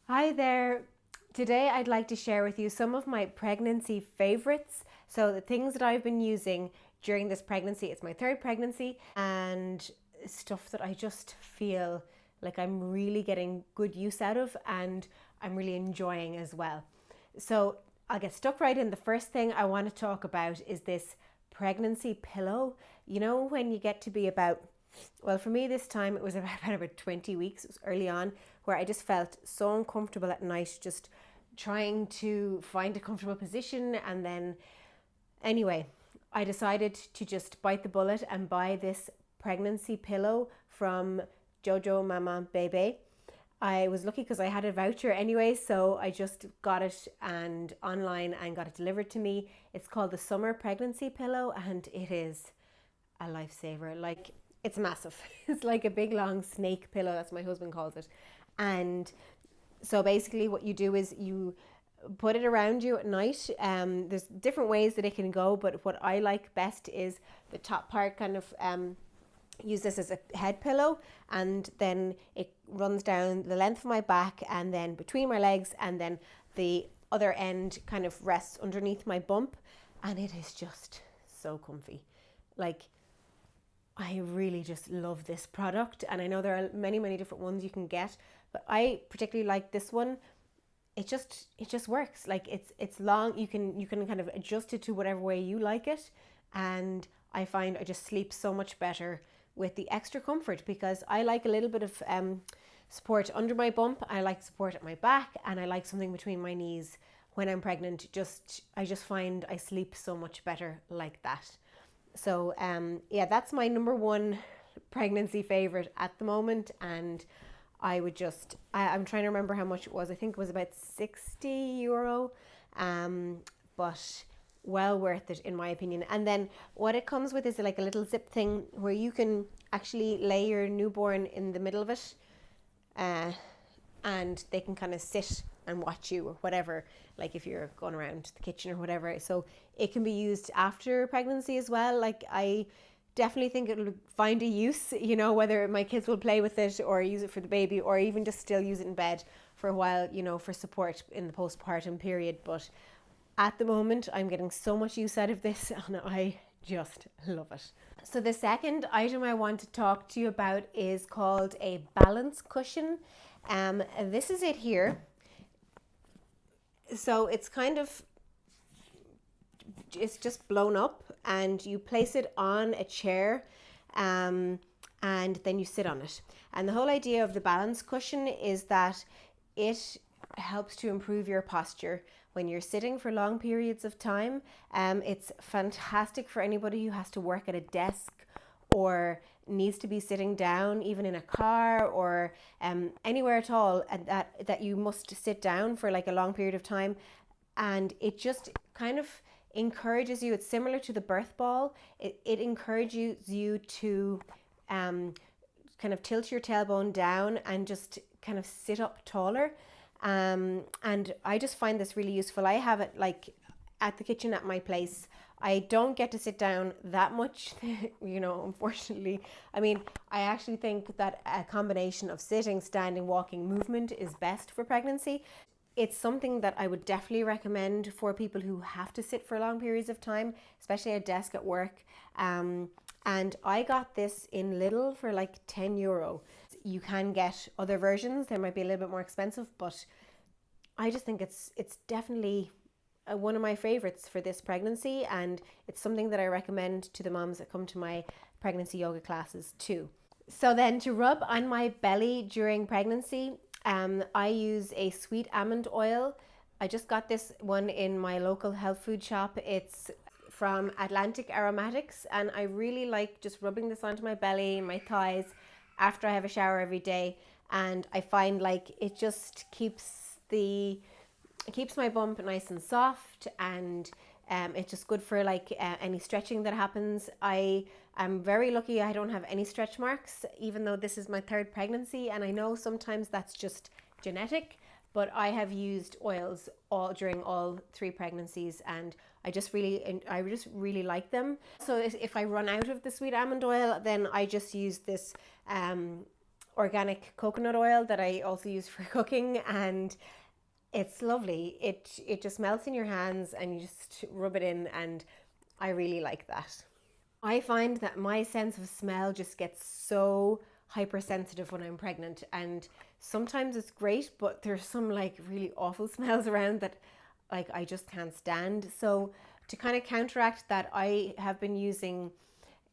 Hi there. Today I'd like to share with you some of my pregnancy favorites. So, the things that I've been using during this pregnancy, it's my third pregnancy, and stuff that I just feel like I'm really getting good use out of and I'm really enjoying as well. So, I'll get stuck right in. The first thing I want to talk about is this pregnancy pillow. You know, when you get to be about, well, for me this time it was about 20 weeks, it was early on, where I just felt so uncomfortable at night, just trying to find a comfortable position. And then, anyway, I decided to just bite the bullet and buy this pregnancy pillow from Jojo Mama Bebe. I was lucky because I had a voucher anyway, so I just got it and online and got it delivered to me. It's called the Summer Pregnancy Pillow and it is a lifesaver. Like, it's massive. It's like a big long snake pillow, that's what my husband calls it. And so basically what you do is you put it around you at night. There's different ways that it can go, but what I like best is the top part kind of use this as a head pillow, and then it runs down the length of my back and then between my legs, and then the other end kind of rests underneath my bump, and it is just so comfy. Like, I really just love this product, and I know there are many different ones you can get, but I particularly like this one. It just works. Like, it's long. You can kind of adjust it to whatever way you like it, and I find I just sleep so much better with the extra comfort, because I like a little bit of support under my bump. I like support at my back, and I like something between my knees when I'm pregnant. I just find I sleep so much better like that. So yeah, that's my number one pregnancy favorite at the moment, and I'm trying to remember how much it was. I think it was about €60, but well worth it in my opinion. And then what it comes with is like a little zip thing where you can actually lay your newborn in the middle of it, uh, and they can kind of sit and watch you or whatever, like if you're going around the kitchen or whatever. So it can be used after pregnancy as well. Like, I definitely think it'll find a use, whether my kids will play with it or use it for the baby, or even just still use it in bed for a while, for support in the postpartum period. But at the moment, I'm getting so much use out of this and I just love it. So, the second item I want to talk to you about is called a balance cushion. This is it here. So, it's just blown up, and you place it on a chair, and then you sit on it. And the whole idea of the balance cushion is that it helps to improve your posture when you're sitting for long periods of time. It's fantastic for anybody who has to work at a desk or needs to be sitting down, even in a car or anywhere at all, and that you must sit down for like a long period of time. And it just kind of encourages you. It's similar to the birth ball. It encourages you to kind of tilt your tailbone down and just kind of sit up taller. And I just find this really useful. I have it like at the kitchen at my place. I don't get to sit down that much, unfortunately. I mean, I actually think that a combination of sitting, standing, walking, movement is best for pregnancy. It's something that I would definitely recommend for people who have to sit for long periods of time, especially at a desk at work. And I got this in Lidl for like €10. You can get other versions. They might be a little bit more expensive, but I just think it's definitely one of my favorites for this pregnancy, and it's something that I recommend to the moms that come to my pregnancy yoga classes too. So then, to rub on my belly during pregnancy, I use a sweet almond oil. I just got this one in my local health food shop. It's from Atlantic Aromatics, and I really like just rubbing this onto my belly, my thighs, after I have a shower every day. And I find like it just keeps my bump nice and soft, and it's just good for like any stretching that happens. I am very lucky I don't have any stretch marks, even though this is my third pregnancy, and I know sometimes that's just genetic, but I have used oils during all three pregnancies, and I just really like them. So if I run out of the sweet almond oil, then I just use this organic coconut oil that I also use for cooking, and it's lovely. It just melts in your hands and you just rub it in, and I really like that. I find that my sense of smell just gets so hypersensitive when I'm pregnant, and sometimes it's great, but there's some like really awful smells around that like I just can't stand. So to kind of counteract that, I have been using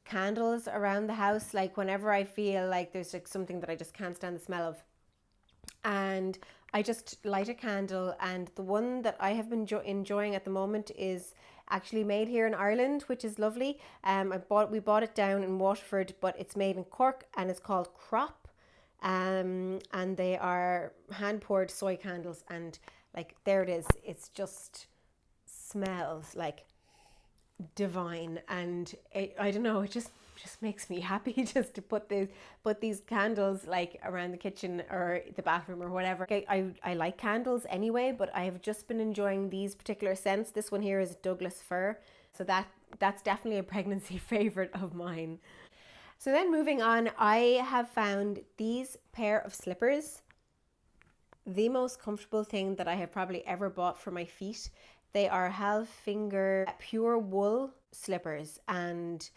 candles around the house, like whenever I feel like there's like something that I just can't stand the smell of, and I just light a candle. And the one that I have been enjoying at the moment is actually made here in Ireland, which is lovely. We bought it down in Waterford, but it's made in Cork and it's called Crop. And they are hand poured soy candles, and like there it is. It's just smells like divine, and I don't know, it just makes me happy just to put these candles like around the kitchen or the bathroom or whatever. I like candles anyway, but I have just been enjoying these particular scents. This one here is Douglas fir, so that's definitely a pregnancy favorite of mine. So then moving on, I have found these pair of slippers the most comfortable thing that I have probably ever bought for my feet. They are half finger pure wool slippers, and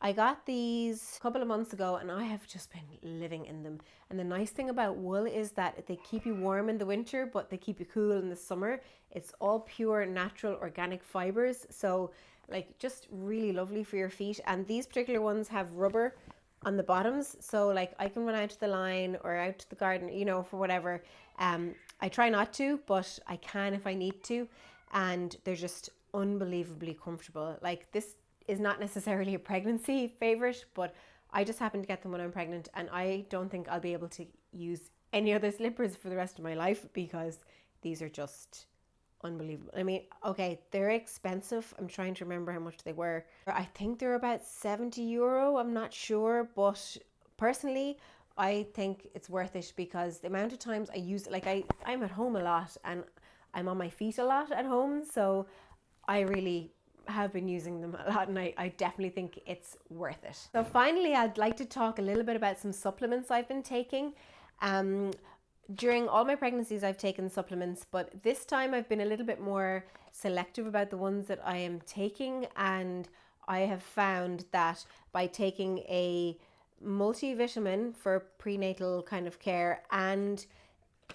I got these a couple of months ago and I have just been living in them. And the nice thing about wool is that they keep you warm in the winter, but they keep you cool in the summer. It's all pure, natural, organic fibers. So like just really lovely for your feet. And these particular ones have rubber on the bottoms. So like I can run out to the line or out to the garden, you know, for whatever. I try not to, but I can if I need to. And they're just unbelievably comfortable. Like this is not necessarily a pregnancy favorite, but I just happen to get them when I'm pregnant, and I don't think I'll be able to use any other slippers for the rest of my life because these are just unbelievable. I mean, okay, they're expensive. I'm trying to remember how much they were. I think they're about €70. I'm not sure, but personally, I think it's worth it because the amount of times I use it, like I'm at home a lot and I'm on my feet a lot at home, so I really have been using them a lot, and I definitely think it's worth it. So finally, I'd like to talk a little bit about some supplements I've been taking. During all my pregnancies, I've taken supplements, but this time I've been a little bit more selective about the ones that I am taking, and I have found that by taking a multivitamin for prenatal kind of care and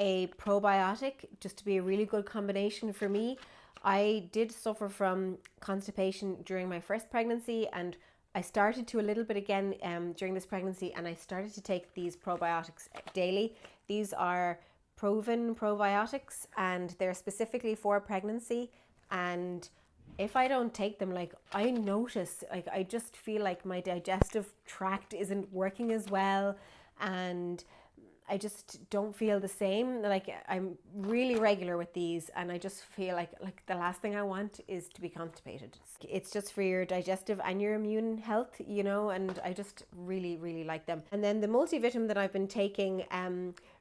a probiotic, just to be a really good combination for me. I did suffer from constipation during my first pregnancy, and I started to a little bit again during this pregnancy, and I started to take these probiotics daily. These are proven probiotics, and they're specifically for pregnancy. And if I don't take them, like I notice, like I just feel like my digestive tract isn't working as well, and I just don't feel the same. Like I'm really regular with these, and I just feel like the last thing I want is to be constipated. It's just for your digestive and your immune health, you know, and I just really, really like them. And then the multivitamin that I've been taking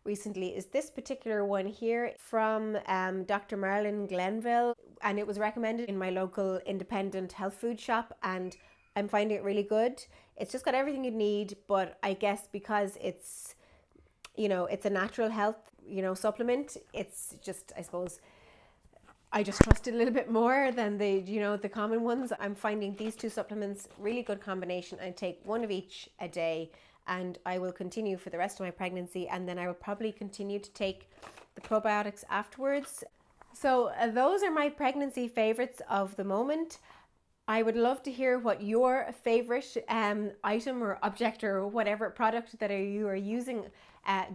recently is this particular one here from Dr. Marilyn Glenville, and it was recommended in my local independent health food shop, and I'm finding it really good. It's just got everything you need, but I guess because it's, you know, it's a natural health, you know, supplement, it's just, I suppose, I just trust it a little bit more than the, you know, the common ones. I'm finding these two supplements really good combination. I take one of each a day, and I will continue for the rest of my pregnancy, and then I will probably continue to take the probiotics afterwards. So those are my pregnancy favorites of the moment. I would love to hear what your favorite item or object or whatever product that you are using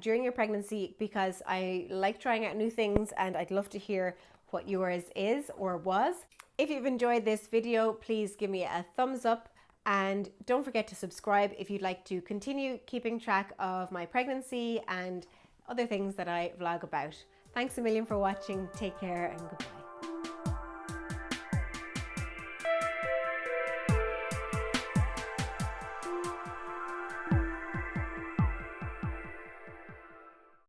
during your pregnancy, because I like trying out new things, and I'd love to hear what yours is or was. If you've enjoyed this video, please give me a thumbs up, and don't forget to subscribe if you'd like to continue keeping track of my pregnancy and other things that I vlog about. Thanks a million for watching. Take care and goodbye.